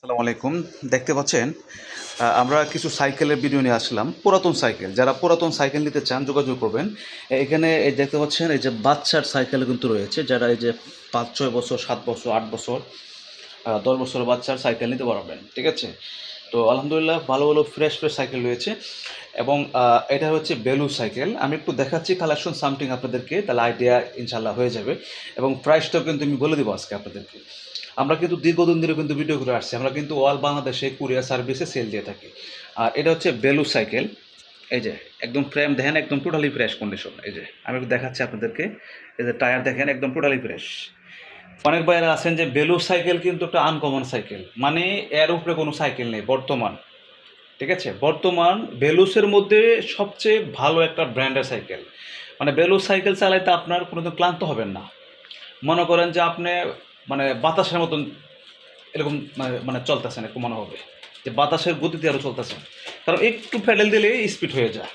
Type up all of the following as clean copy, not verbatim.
আসসালামু আলাইকুম। দেখতে পাচ্ছেন আমরা কিছু সাইকেলের ভিডিও নিয়ে আসলাম। পুরাতন সাইকেল, যারা পুরাতন সাইকেল নিতে চান যোগাযোগ করবেন। এখানে এই দেখতে পাচ্ছেন এই যে বাচ্চার সাইকেল কিন্তু রয়েছে, যারা এই যে ৫-৬ বছর, ৭ বছর, ৮ বছর, ১০ বছরের বাচ্চার সাইকেল নিতে পারবেন। ঠিক আছে? তো আলহামদুলিল্লাহ ভালো ভালো ফ্রেশ সাইকেল রয়েছে এবং এটা হচ্ছে বেলু সাইকেল। আমি একটু দেখাচ্ছি কালেকশন সামথিং আপনাদেরকে, তাহলে আইডিয়া ইনশাল্লাহ হয়ে যাবে এবং প্রাইসটাও কিন্তু আমি বলে দেবো আজকে আপনাদেরকে। আমরা কিন্তু দীর্ঘদিন ধরে কিন্তু ভিডিও করে আসছি, আমরা কিন্তু অল বাংলাদেশে কুরিয়ার সার্ভিসে সেল দিয়ে থাকি। আর এটা হচ্ছে বেলু সাইকেল। এই যে একদম ফ্রেম দেখেন, একদম টোটালি ফ্রেশ কন্ডিশন। এই যে আমি একটু দেখাচ্ছি আপনাদেরকে, এই যে টায়ার দেখেন একদম টোটালি ফ্রেশ। অনেক ভাইয়েরা আছেন যে বেলু সাইকেল কিন্তু একটা আনকমন সাইকেল, মানে এর উপরে কোনো সাইকেল নেই বর্তমান। ঠিক আছে? বর্তমান বেলুসের মধ্যে সবচেয়ে ভালো একটা ব্র্যান্ডের সাইকেল, মানে বেলুস সাইকেল চালাইতে আপনার কোনোদিন ক্লান্ত হবেন না। মনে করেন যে আপনি মানে বাতাসের মতন এরকম মানে মানে চলতেছেন, এরকম মনে হবে যে বাতাসের গতিতে আরও চলতেছেন, কারণ একটু প্যাডেল দিলে স্পিড হয়ে যায়।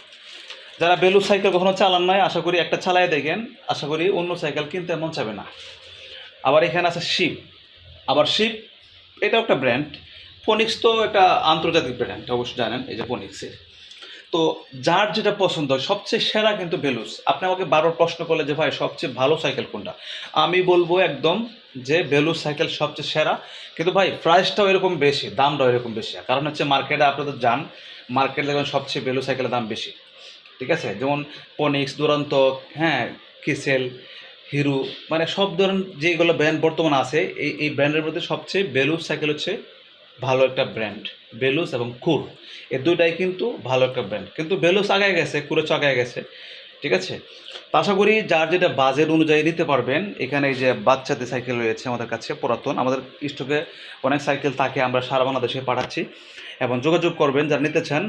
যারা বেলুস সাইকেল কখনো চালান নাই, আশা করি একটা চালাই দেখেন, আশা করি অন্য সাইকেল কিনতে মন চাবে না। আবার এখানে আছে শিপ। আবার শিপ এটাও একটা ব্র্যান্ড। ফোনিক্স তো একটা আন্তর্জাতিক ব্র্যান্ড, অবশ্যই জানেন, এই যে ফোনিক্সের। তো যার যেটা পছন্দ হয়, সবচেয়ে সেরা কিন্তু বেলুস। আপনি আমাকে বারবার প্রশ্ন করলে যে ভাই সবচেয়ে ভালো সাইকেল কোনটা, আমি বলবো একদম যে বেলুস সাইকেল সবচেয়ে সেরা। কিন্তু ভাই প্রাইসটাও এরকম বেশি, দামটাও এরকম বেশি, কারণ হচ্ছে মার্কেটে আপনাদের যান, মার্কেটে দেখবেন সবচেয়ে বেলু সাইকেলের দাম বেশি। ঠিক আছে? যেমন পনিক্স, দুরন্ত, হ্যাঁ, কিসেল, হিরো, মানে সব ধরনের যেগুলো ব্র্যান্ড বর্তমানে আছে, এই ব্র্যান্ডের মধ্যে সবচেয়ে বেলুস সাইকেল হচ্ছে ভালো একটা ব্র্যান্ড। বেলুস এবং কুর, এ দুইটাই কিন্তু ভালো একটা ব্র্যান্ড, কিন্তু বেলুস আগায় গেছে, কুরের আগায় গেছে। ঠিক আছে? তো আশা করি যার যেটা বাজেট অনুযায়ী নিতে পারবেন। এখানে এই যে বাচ্চাদের সাইকেল রয়েছে আমাদের কাছে পুরাতন, আমাদের স্টকে অনেক সাইকেল থাকে, আমরা সারা বাংলাদেশে পাঠাচ্ছি এবং যোগাযোগ করবেন যারা নিতে চান।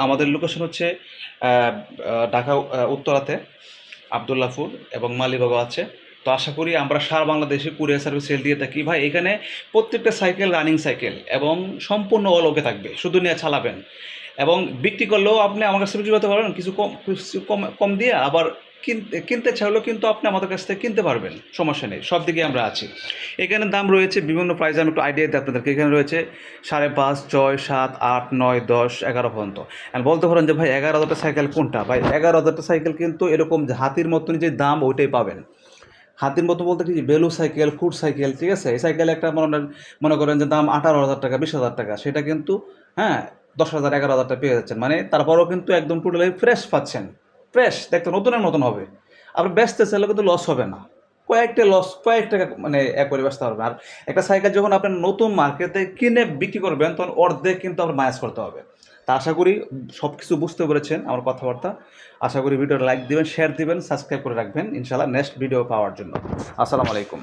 আমাদের লোকেশন হচ্ছে ঢাকা উত্তরাতে আবদুল্লাপুর এবং মালিবাগও আছে। তো আশা করি আমরা সারা বাংলাদেশে কুরিয়ার সার্ভিস সেল দিয়ে থাকি। ভাই এখানে প্রত্যেকটা সাইকেল রানিং সাইকেল এবং সম্পূর্ণ অল ওকে থাকবে, শুধু নিয়ে চালাবেন এবং বিক্রি করলেও আপনি আমার কাছ থেকে বিক্রি করতে পারবেন কিছু কম কম দিয়ে। আবার কিনতে চাইলেও কিন্তু আপনি আমাদের কাছ থেকে কিনতে পারবেন, সমস্যা নেই, সব দিকে আমরা আছি। এখানে দাম রয়েছে বিভিন্ন প্রাইস, আমি একটু আইডিয়া দিই আপনাদেরকে। এখানে রয়েছে 5.5, 6, 7, 8, 9, 10, 11 পর্যন্ত। আর বলতে পারেন যে ভাই 11,000 সাইকেল কোনটা, ভাই 11,000 সাইকেল কিন্তু এরকম যে হাতির মতন যে দাম ওইটাই পাবেন। হাতির মতো বলতে কি, বেলু সাইকেল, ফুট সাইকেল, ঠিক আছে? এই সাইকেল একটা মনে করেন যে দাম 18,000 টাকা, 20,000 টাকা, সেটা কিন্তু হ্যাঁ 10,000, 11,000 টাকা পেয়ে যাচ্ছেন, মানে তারপরেও কিন্তু একদম টোটালি ফ্রেশ পাচ্ছেন। ফ্রেশ দেখতে নতুনের মতন হবে। আপনি বেচতে চাইলে কিন্তু লস হবে না, কয়েক টাকা মানে এক করে ব্যস্ত পারবেন। আর একটা সাইকেল যখন আপনি নতুন মার্কেটে কিনে বিক্রি করবেন, তখন অর্ধেক কিন্তু আপনার মাইনাস করতে হবে। তা আশা করি সব কিছু বুঝতে পেরেছেন আমার কথাবার্তা। আশা করি ভিডিওটা লাইক দিবেন, শেয়ার দিবেন, সাবস্ক্রাইব করে রাখবেন ইনশাআল্লাহ নেক্সট ভিডিও পাওয়ার জন্য। আসসালামু আলাইকুম।